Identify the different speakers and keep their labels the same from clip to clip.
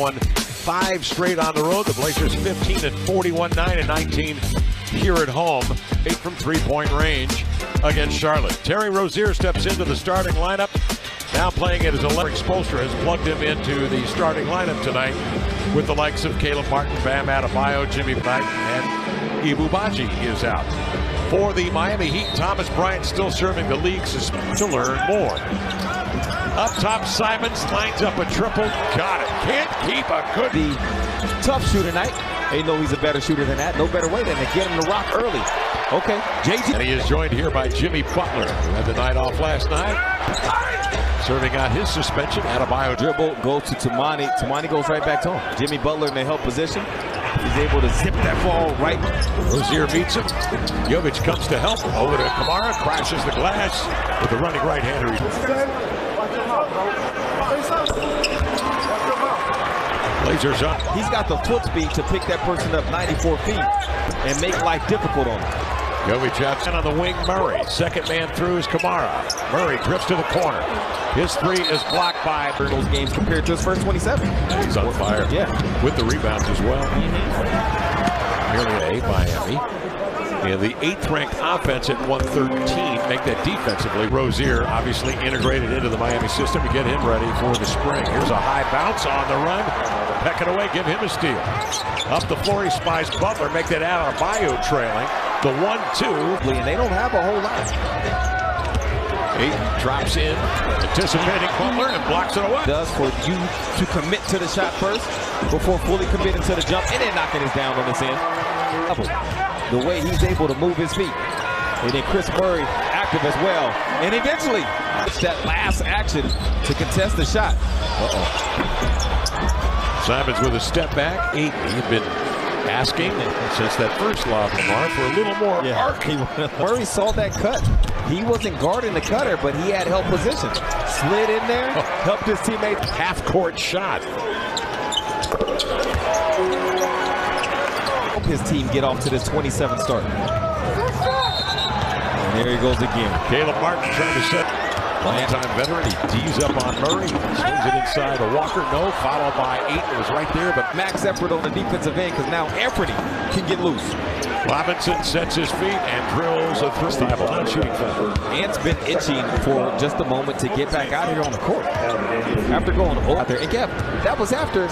Speaker 1: won 5 straight on the road. The Blazers 15 at 41, 9 and 19 here at home. 8 from three-point range against Charlotte. Terry Rozier steps into the starting lineup. Now playing it as Larry Spoelstra has plugged him into the starting lineup tonight with the likes of Caleb Martin, Bam Adebayo, Jimmy Knight, and Ibubaji is out. For the Miami Heat, Thomas Bryant still serving the league suspension. To learn more. Up top, Simons lines up a triple. Got it. Can't keep a good.
Speaker 2: The tough shooter night. They know he's a better shooter than that. No better way than to get him to rock early. Okay, JG.
Speaker 1: And he is joined here by Jimmy Butler, who had the night off last night. Serving out his suspension. Adebayo
Speaker 2: Dribble goes to Tamani. Tamani goes right back to him. Jimmy Butler in the help position. He's able to zip that ball right. Rozier
Speaker 1: beats him. Jovic comes to help. Over to Kamara. Crashes the glass with the running right-hander. Blazers up.
Speaker 2: He's got the foot speed to pick that person up 94 feet and make life difficult on him.
Speaker 1: Jovic out on the wing, Murray. Second man through is Kamara. Murray drifts to the corner. His three is blocked by
Speaker 2: those games compared to his first 27.
Speaker 1: He's on fire.
Speaker 2: Yeah.
Speaker 1: With the rebounds as well. Nearly 8 Miami. And the 8th-ranked offense at 113. Make that defensively. Rozier obviously integrated into the Miami system to get him ready for the spring. Here's a high bounce on the run. Peck it away, give him a steal. Up the floor, he spies Butler. Make that Adebayo trailing. The 1-2.
Speaker 2: And they don't have a whole lot.
Speaker 1: Ayton drops in, anticipating Butler, and blocks it away.
Speaker 2: Does for you to commit to the shot first before fully committing to the jump and then knocking us down on this end. The way he's able to move his feet. And then Chris Murray active as well. And eventually, it's that last action to contest the shot.
Speaker 1: Simons with a step back. Ayton, he'd been asking since that first lob, Lamar, for a little more arc.
Speaker 2: Murray saw that cut. He wasn't guarding the cutter, but he had help position. Slid in there, helped his teammate.
Speaker 1: Half-court shot.
Speaker 2: Help his team get off to this 27 start. And there he goes again.
Speaker 1: Caleb Martin trying to set. Long-time veteran, he D's up on Murray, swings it inside to Walker, no, followed by Ayton. It was right there, but
Speaker 2: max effort on the defensive end because now Anthony can get loose.
Speaker 1: Robinson sets his feet and drills a three. Not shooting foul.
Speaker 2: Ant's been itching for just a moment to get back out here on the court. After going out there, and Kev, that was after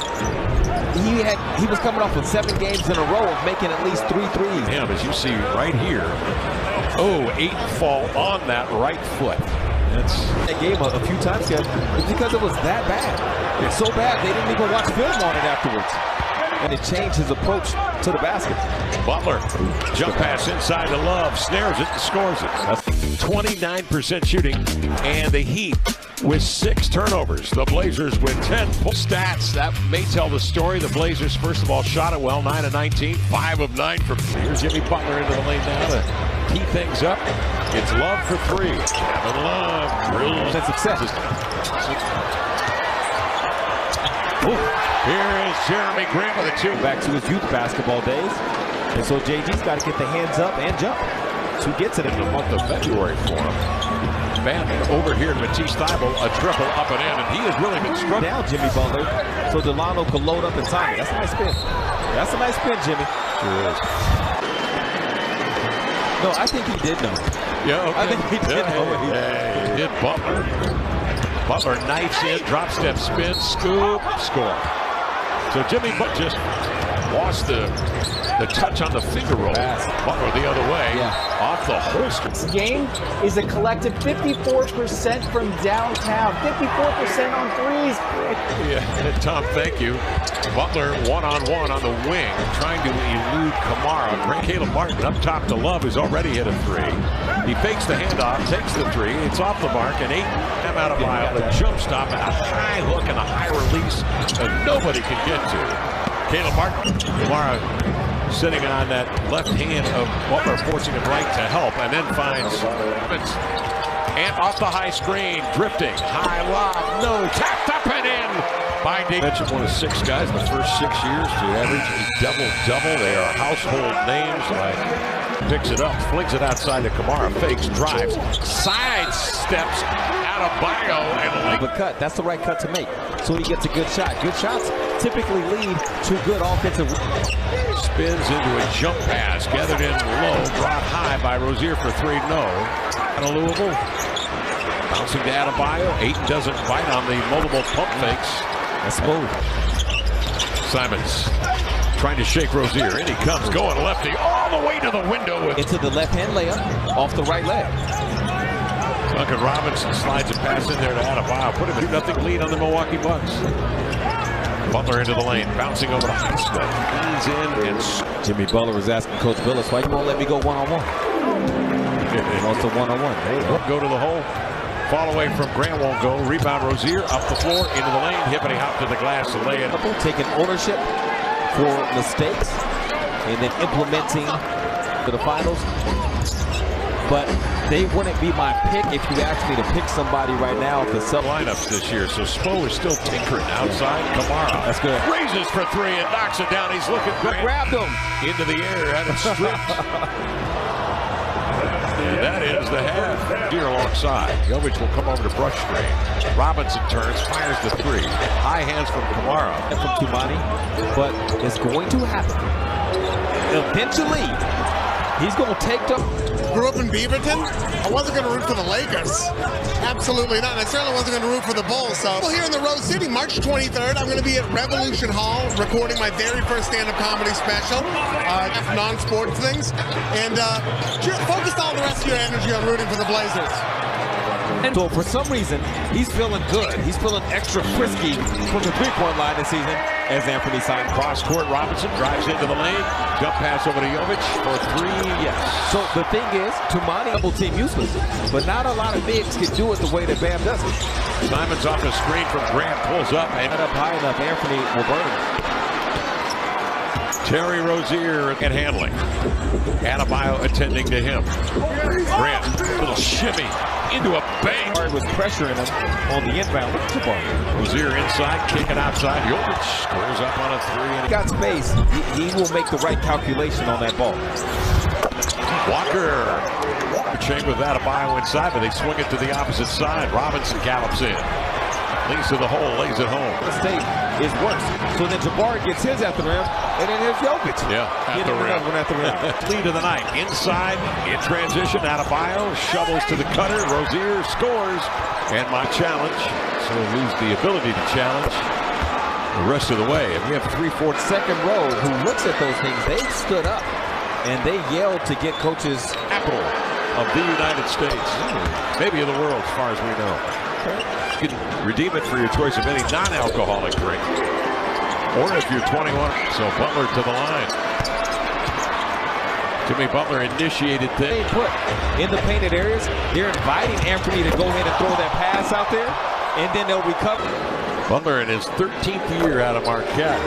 Speaker 2: he was coming off with 7 games in a row of making at least 3 threes.
Speaker 1: Him, as you see right here. Oh, Ayton fall on that right foot.
Speaker 2: That game a few times, Kev, it's because it was that bad. It's so bad they didn't even watch film on it afterwards. And it changed his approach to the basket.
Speaker 1: Butler, jump pass inside to Love, snares it and scores it. That's 29% shooting, and the Heat with 6 turnovers. The Blazers with 10 stats. That may tell the story. The Blazers, first of all, shot it well, 9 of 19, 5 of 9 from 3. Here's Jimmy Butler into the lane now to tee things up. It's Love for 3. Kevin Love drills
Speaker 2: and success.
Speaker 1: Here is Jeremy Grant with a 2.
Speaker 2: Back to his youth basketball days. And so JG's got to get the hands up and jump to get to the
Speaker 1: month of February for him. Bam over here to Matisse Thybulle, a triple up and in, and he has really been struck
Speaker 2: down Jimmy Butler, so Delano can load up and time it. That's a nice spin. That's a nice spin, Jimmy.
Speaker 1: Sure is.
Speaker 2: No, I think he did know.
Speaker 1: Yeah, okay.
Speaker 2: I think he did know.
Speaker 1: He did. Butler. Butler knifes in, drop step spin, scoop, score. So Jimmy Butler just lost the touch on the finger roll. Butler the other way, off the holster.
Speaker 3: This game is a collective 54% from downtown, 54% on threes.
Speaker 1: Yeah, Tom, thank you. Butler one-on-one on the wing, trying to elude Kamara. Great Caleb Martin up top to Love, who's already hit a 3. He fakes the handoff, takes the 3. It's off the mark, and Ayton out of mile. The jump stop, and a high hook and a high release that nobody can get to. Caleb Martin, Kamara sitting on that left hand of Butler, forcing him right to help, and then finds Evans. And off the high screen, drifting, high lob, no, tapped up and in by David. Mentioned one of 6 guys in the first 6 years to average a double-double. They are household names. Picks it up, flings it outside to Kamara, fakes, drives, side steps out of Bio, and
Speaker 2: the cut. That's the right cut to make. So he gets a good shot. Good shots typically lead to good offensive.
Speaker 1: Spins into a jump pass, gathered in low, brought high by Rozier for three. No. Out of Louisville. Bouncing to Adebayo. Ayton doesn't bite on the multiple pump fakes.
Speaker 2: That's smooth.
Speaker 1: Simons trying to shake Rozier. In he comes, going lefty all the way to the window.
Speaker 2: Into the left-hand layup, off the right leg.
Speaker 1: Duncan Robinson slides a pass in there to Adebayo. Put him in a 2-0 lead on the Milwaukee Bucks. Butler into the lane, bouncing over to Highsmith. Leans in and
Speaker 2: Jimmy Butler was asking Coach Billis, why you won't let me go one-on-one? He wants a one-on-one.
Speaker 1: Won't go to the hole. Fall away from Grant won't go. Rebound Rozier up the floor, into the lane. Hippity hop to the glass to lay it.
Speaker 2: Taking ownership for mistakes and then implementing for the finals. But they wouldn't be my pick if you asked me to pick somebody right now. The sub
Speaker 1: lineups this year, so Spo is still tinkering outside. Kamara,
Speaker 2: that's good.
Speaker 1: Raises for three and knocks it down. He's looking good.
Speaker 2: Grabbed him
Speaker 1: into the air, had him stripped. And that is the half. Here alongside. Jovic will come over to brush screen. Robinson turns, fires the three. High hands from Kamara.
Speaker 2: And from Tumani, but it's going to happen. Eventually, he's going to take them.
Speaker 4: Grew up in Beaverton. I wasn't going to root for the Lakers. Absolutely not. I certainly wasn't going to root for the Bulls. So here in the Rose City, March 23rd, I'm going to be at Revolution Hall recording my very first stand-up comedy special, non-sports things, and just focus all the rest of your energy on rooting for the Blazers.
Speaker 2: And so for some reason, he's feeling good. He's feeling extra frisky from the three-point line this season as Anthony Simons.
Speaker 1: Cross court, Robinson drives into the lane. Jump pass over to Jovic for three, yes.
Speaker 2: So the thing is, Tumani double team useless, but not a lot of bigs can do it the way that Bam does it.
Speaker 1: Simons off the screen from Grant, pulls up. And
Speaker 2: up high enough, Anthony will burn him.
Speaker 1: Terry Rozier at handling. Adebayo attending to him. Grant, little shimmy into a bang.
Speaker 2: Was pressuring him on the inbound.
Speaker 1: Rozier inside, kicking outside. Jovic scores up on a three. And
Speaker 2: he got space. He will make the right calculation on that ball.
Speaker 1: Walker. Chain with Adebayo inside, but they swing it to the opposite side. Robinson gallops in. Leads to the hole, lays it home.
Speaker 2: The state is worse. So then Jabbar gets his at the rim, and then here's Jovic.
Speaker 1: Yeah, at the rim.
Speaker 2: At the rim.
Speaker 1: Lead of the night. Inside, in transition, Adebayo shovels to the cutter. Rozier scores. And my challenge, so we lose the ability to challenge the rest of the way. And we have 3/4
Speaker 2: second row who looks at those things. They stood up, and they yelled to get coaches
Speaker 1: capital of the United States. Maybe of the world, as far as we know. You can redeem it for your choice of any non-alcoholic drink. Or if you're 21. So Butler to the line. Jimmy Butler initiated things.
Speaker 2: Put in the painted areas. They're inviting Anthony to go ahead and throw that pass out there, and then they'll recover.
Speaker 1: Butler in his 13th year out of Marquette.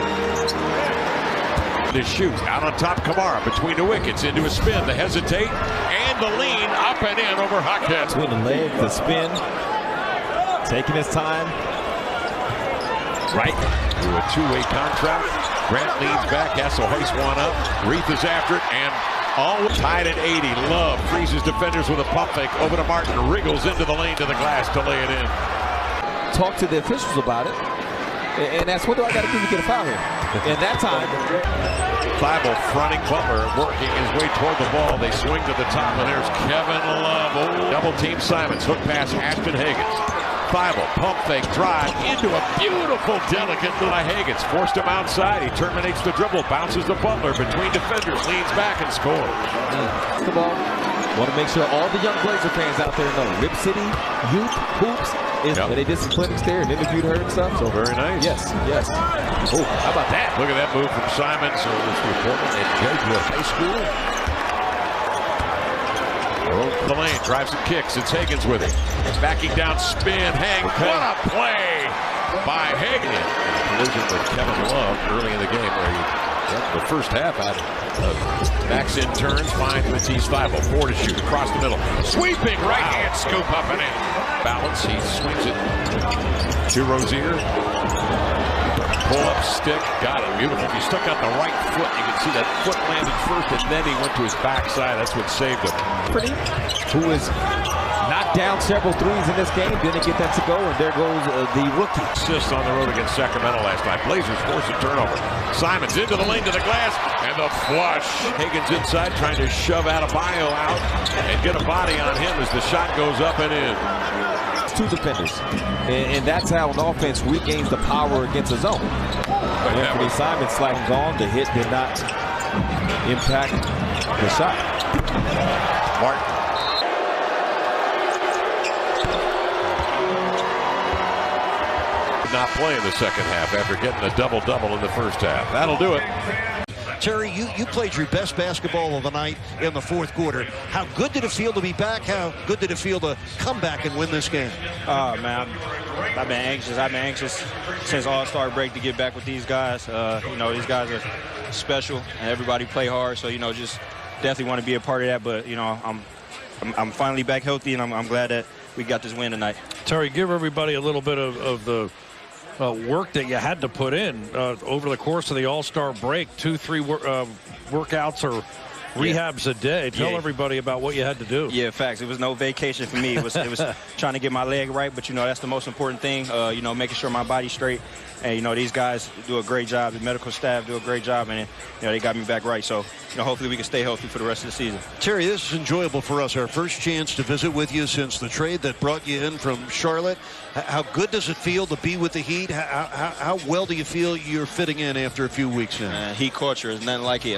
Speaker 1: To shoot. Out on top, Kamara between the wickets, into a spin, the hesitate, and the lean up and in over Huckhead.
Speaker 2: Between the leg, the spin. Taking his time.
Speaker 1: Right through a two-way contract. Grant leans back, has to hoist one up. Reith is after it, and all tied at 80. Love freezes defenders with a pump fake. Over to Martin, wriggles into the lane to the glass to lay it in.
Speaker 2: Talk to the officials about it, and that's what do I got to do to get a foul here? And that time,
Speaker 1: Thibault fronting Butler, working his way toward the ball. They swing to the top, and there's Kevin Love. Oh, double team Simons. Hook pass, Ashton Higgins. Thibault, pump fake, drive into a beautiful, delicate by Higgins. Forced him outside. He terminates the dribble, bounces to Butler between defenders, leans back and scores.
Speaker 2: The ball. Want to make sure all the young Blazer fans out there know Rip City Youth Hoops is where they did some clinics there and interviewed her and stuff. So
Speaker 1: very nice.
Speaker 2: Yes, yes. Oh, how about that?
Speaker 1: Look at that move from Simons. So this reporter at Jesuit High School. The lane, drives and kicks. It's Higgins with it. Backing down, spin, hang.
Speaker 2: Okay.
Speaker 1: What a play by Higgins. Collision with Kevin Love early in the game where he, the first half had backs in turns, finds Matisse Thibault. 4 to shoot, across the middle. Sweeping right hand scoop up and in. Balance, he swings it to Rozier. Pull up stick, got it, beautiful. He stuck out the right foot. You can see that foot landed first, and then he went to his backside. That's what saved him.
Speaker 2: Who is not down several threes in this game, didn't get that to go, and there goes the rookie.
Speaker 1: Assist on the road against Sacramento last night. Blazers force a turnover. Simons into the lane to the glass, and the flush. Higgins inside trying to shove Adebayo out and get a body on him as the shot goes up and in.
Speaker 2: Two defenders, and that's how an offense regains the power against a zone. Anthony Simons sliding on. The hit did not impact the shot.
Speaker 1: Martin. Did not play in the second half after getting a double-double in the first half. That'll do it.
Speaker 5: Terry, you played your best basketball of the night in the fourth quarter. How good did it feel to be back? How good did it feel to come back and win this game?
Speaker 6: Man, I've been anxious since All-Star break to get back with these guys. You know, these guys are special, and everybody play hard. So, you know, just definitely want to be a part of that. But, you know, I'm finally back healthy, and I'm glad that we got this win tonight.
Speaker 7: Terry, give everybody a little bit of the work that you had to put in over the course of the All-Star break. 2-3 workouts or rehabs a day. Tell everybody about what you had to do.
Speaker 6: Yeah, facts. It was no vacation for me. It was trying to get my leg right, but, you know, that's the most important thing, you know, making sure my body's straight. And, you know, these guys do a great job. The medical staff do a great job, and, you know, they got me back right. So, you know, hopefully we can stay healthy for the rest of the season.
Speaker 5: Terry, this is enjoyable for us. Our first chance to visit with you since the trade that brought you in from Charlotte. How good does it feel to be with the Heat? How well do you feel you're fitting in after a few weeks now?
Speaker 6: Heat culture is nothing like it.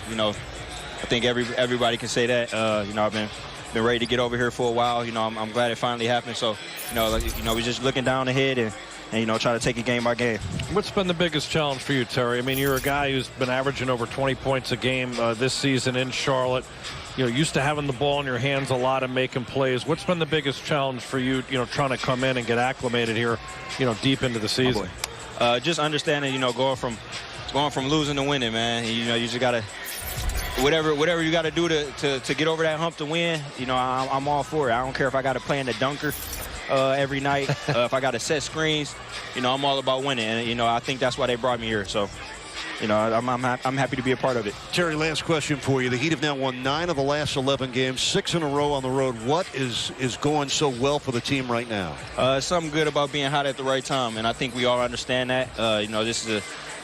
Speaker 6: You know, I think everybody can say that. You know, I've been ready to get over here for a while. You know, I'm glad it finally happened. So, you know, we're just looking down ahead and, you know, try to take it game by game.
Speaker 7: What's been the biggest challenge for you, Terry? I mean, you're a guy who's been averaging over 20 points a game this season in Charlotte. You know, used to having the ball in your hands a lot and making plays. What's been the biggest challenge for you, you know, trying to come in and get acclimated here, you know, deep into the season?
Speaker 6: Just understanding, you know, going from losing to winning, man. You know, you just got to, whatever you got to do to get over that hump to win, you know, I'm all for it. I don't care if I got to play in the dunker every night. If I got to set screens, you know, I'm all about winning. And, you know, I think that's why they brought me here. So, you know, I'm happy to be a part of it.
Speaker 5: Terry, last question for you. The Heat have now won 9 of the last 11 games, 6 in a row on the road. What is going so well for the team right now?
Speaker 6: Something good about being hot at the right time, and I think we all understand that. You know, this is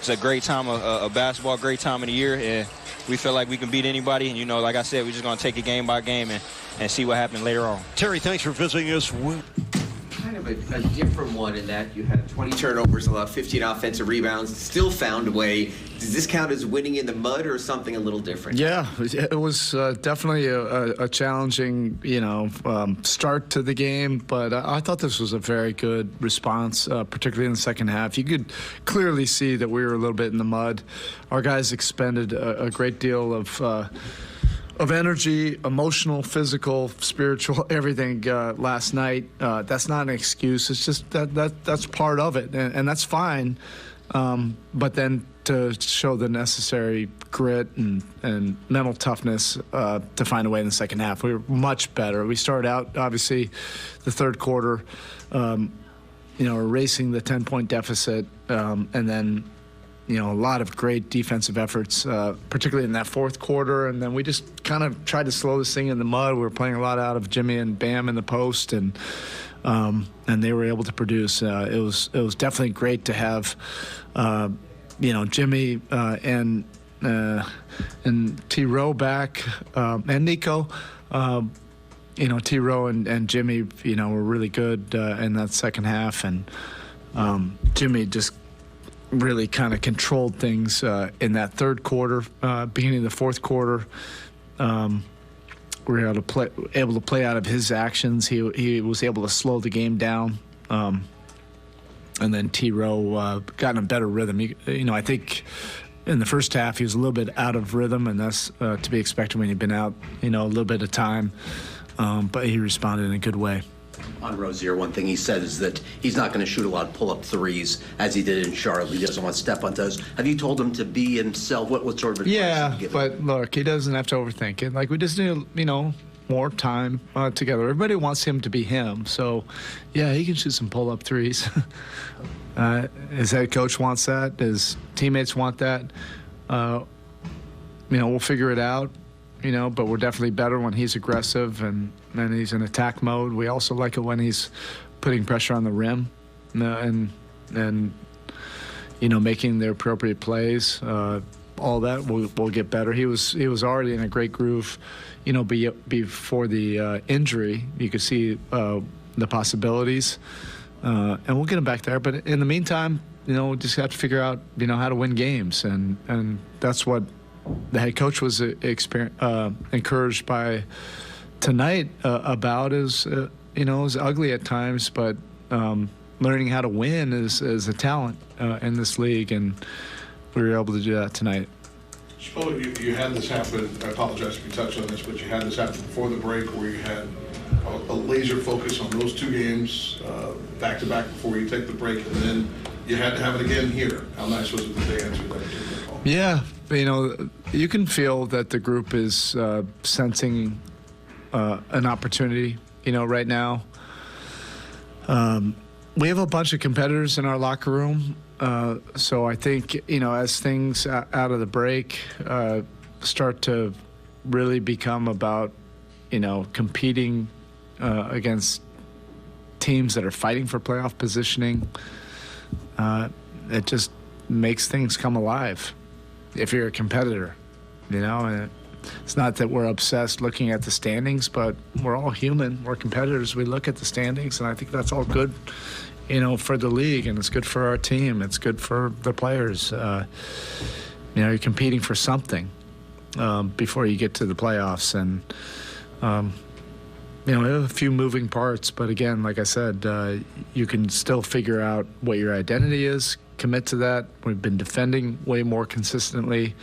Speaker 6: a great time of basketball, great time of the year, and we feel like we can beat anybody. And, you know, like I said, we're just going to take it game by game and see what happens later on.
Speaker 5: Terry, thanks for visiting us.
Speaker 8: Kind of a different one in that you had 20 turnovers, allowed 15 offensive rebounds, still found a way. Does this count as winning in the mud or something a little different?
Speaker 9: Yeah, it was definitely a challenging, you know, start to the game, but I thought this was a very good response, particularly in the second half. You could clearly see that we were a little bit in the mud. Our guys expended a great deal of energy, emotional, physical, spiritual, everything last night. That's not an excuse. It's just that's part of it, and that's fine. But then to show the necessary grit and mental toughness to find a way in the second half, we were much better. We started out, obviously, the third quarter, you know, erasing the 10-point deficit, and then, you know, a lot of great defensive efforts, particularly in that fourth quarter. And then we just kind of tried to slow this thing in the mud. We were playing a lot out of Jimmy and Bam in the post, and they were able to produce. It was definitely great to have, you know, Jimmy and T. Rowe back, and Nico. You know, T. Rowe and Jimmy, you know, were really good in that second half, and Jimmy just really kind of controlled things in that third quarter. Beginning of the fourth quarter, we were able to play out of his actions. He was able to slow the game down, and then T. Rowe got in a better rhythm. You know, I think in the first half he was a little bit out of rhythm, and that's to be expected when you've been out, you know, a little bit of time. But he responded in a good way.
Speaker 10: On Rozier, one thing he said is that he's not going to shoot a lot of pull-up threes as he did in Charlotte. He doesn't want to step on toes. Have you told him to be himself? What sort of advice have you given him?
Speaker 9: But look, he doesn't have to overthink it. Like, we just need, you know, more time together. Everybody wants him to be him. So, yeah, he can shoot some pull-up threes. His head coach wants that. His teammates want that. You know, we'll figure it out. but we're definitely better when he's aggressive and he's in attack mode. We also like it when he's putting pressure on the rim and making the appropriate plays. All that will get better. He was already in a great groove, before the injury. You could see the possibilities, and we'll get him back there. But in the meantime, we just have to figure out, how to win games, and that's what the head coach was encouraged by tonight about. Is it was ugly at times, but learning how to win is a talent in this league, and we were able to do that tonight.
Speaker 11: You had this happen. I apologize if you touched on this, but you had this happen before the break, where you had a laser focus on those two games back to back before you take the break, and then you had to have it again here. How nice was it that they answered that call?
Speaker 9: Yeah, you can feel that the group is sensing an opportunity. Right now, we have a bunch of competitors in our locker room. So I think, as things out of the break start to really become about, competing against teams that are fighting for playoff positioning, it just makes things come alive if you're a competitor, and it's not that we're obsessed looking at the standings, but we're all human. We're competitors. We look at the standings, and I think that's all good, for the league, and it's good for our team. It's good for the players. You're competing for something before you get to the playoffs, and we have a few moving parts, but again, like I said, you can still figure out what your identity is, commit to that. We've been defending way more consistently,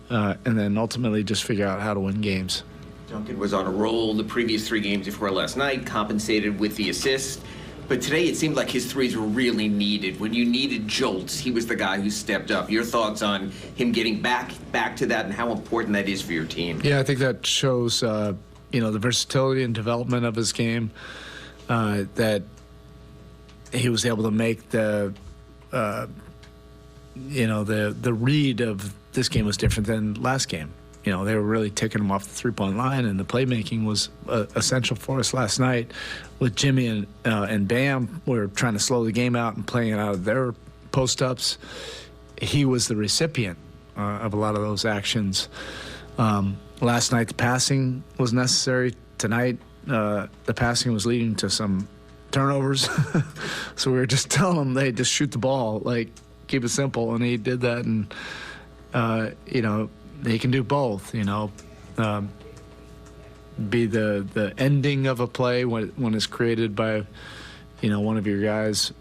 Speaker 9: and then ultimately just figure out how to win games.
Speaker 8: Duncan was on a roll the previous 3 games before last night, compensated with the assist. But today it seemed like his threes were really needed. When you needed jolts, he was the guy who stepped up. Your thoughts on him getting back to that and how important that is for your team?
Speaker 9: Yeah, I think that shows, the versatility and development of his game, that he was able to make the read of this game was different than last game. They were really taking him off the three-point line, and the playmaking was essential for us last night. With Jimmy and Bam, we were trying to slow the game out and playing it out of their post-ups. He was the recipient of a lot of those actions. Last night, the passing was necessary. Tonight, the passing was leading to some turnovers. So we were just telling him, hey, just shoot the ball, keep it simple. And he did that, and, he can do both, be the ending of a play when it's created by, one of your guys,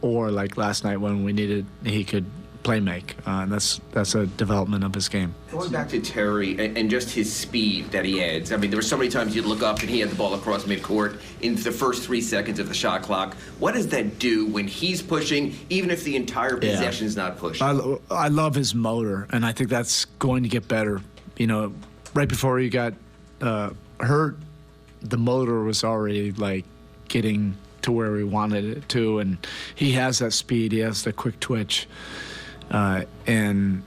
Speaker 9: or like last night when he could play make. And that's a development of his game.
Speaker 8: Going back to Terry and just his speed that he adds. I mean, there were so many times you'd look up and he had the ball across midcourt in the first 3 seconds of the shot clock. What does that do when he's pushing, even if the entire possession is not pushed?
Speaker 9: I love his motor, and I think that's going to get better. Right before he got hurt, the motor was already getting to where we wanted it to, and he has that speed. He has the quick twitch. And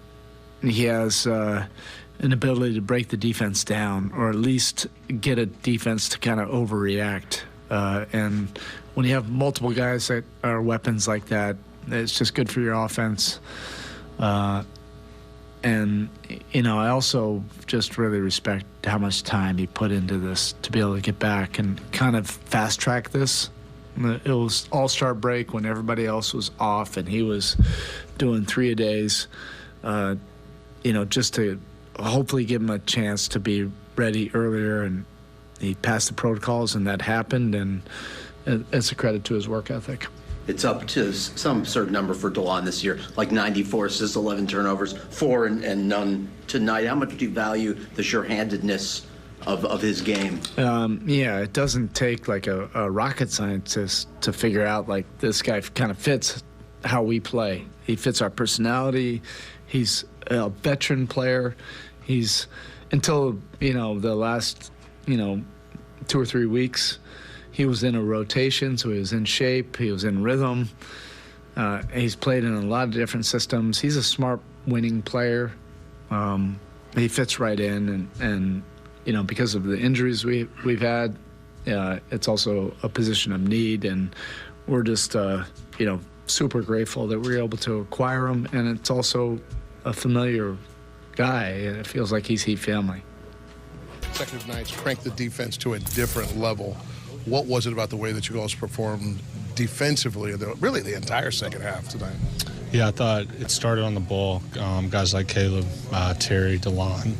Speaker 9: he has an ability to break the defense down, or at least get a defense to kind of overreact. And when you have multiple guys that are weapons like that, it's just good for your offense. And, I also just really respect how much time he put into this to be able to get back and kind of fast track this. It was all-star break when everybody else was off, and he was doing 3-a-days, just to hopefully give him a chance to be ready earlier. And he passed the protocols, and that happened, and it's a credit to his work ethic.
Speaker 10: It's up to some certain number for DeLon this year, like 94 assists, 11 turnovers, 4 and none tonight. How much do you value the sure-handedness of his game?
Speaker 9: It doesn't take a rocket scientist to figure out this guy kind of fits how we play. He fits our personality. He's a veteran player. He's, until the last 2 or 3 weeks, he was in a rotation, so he was in shape. He was in rhythm. He's played in a lot of different systems. He's a smart, winning player. He fits right in, and because of the injuries we've had, it's also a position of need, and we're just, super grateful that we were able to acquire him, and it's also a familiar guy. It feels like he's Heat family.
Speaker 11: Consecutive nights cranked the defense to a different level. What was it about the way that you guys performed defensively, really the entire second half tonight?
Speaker 12: Yeah, I thought it started on the ball. Guys like Caleb, Terry, DeLon,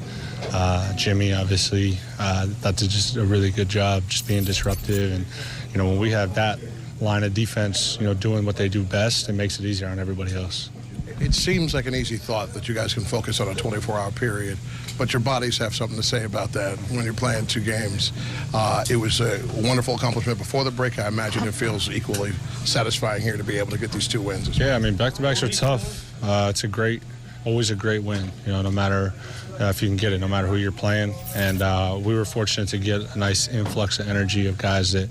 Speaker 12: Jimmy, obviously, thought did just a really good job just being disruptive. And, when we have that line of defense, doing what they do best, it makes it easier on everybody else.
Speaker 11: It seems like an easy thought that you guys can focus on a 24-hour period, but your bodies have something to say about that when you're playing 2 games. It was a wonderful accomplishment before the break. I imagine it feels equally satisfying here to be able to get these 2 wins.
Speaker 12: Yeah, I mean, back-to-backs are tough. It's always a great win, no matter if you can get it, no matter who you're playing. And we were fortunate to get a nice influx of energy of guys that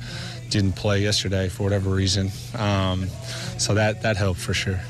Speaker 12: didn't play yesterday for whatever reason. So that helped for sure.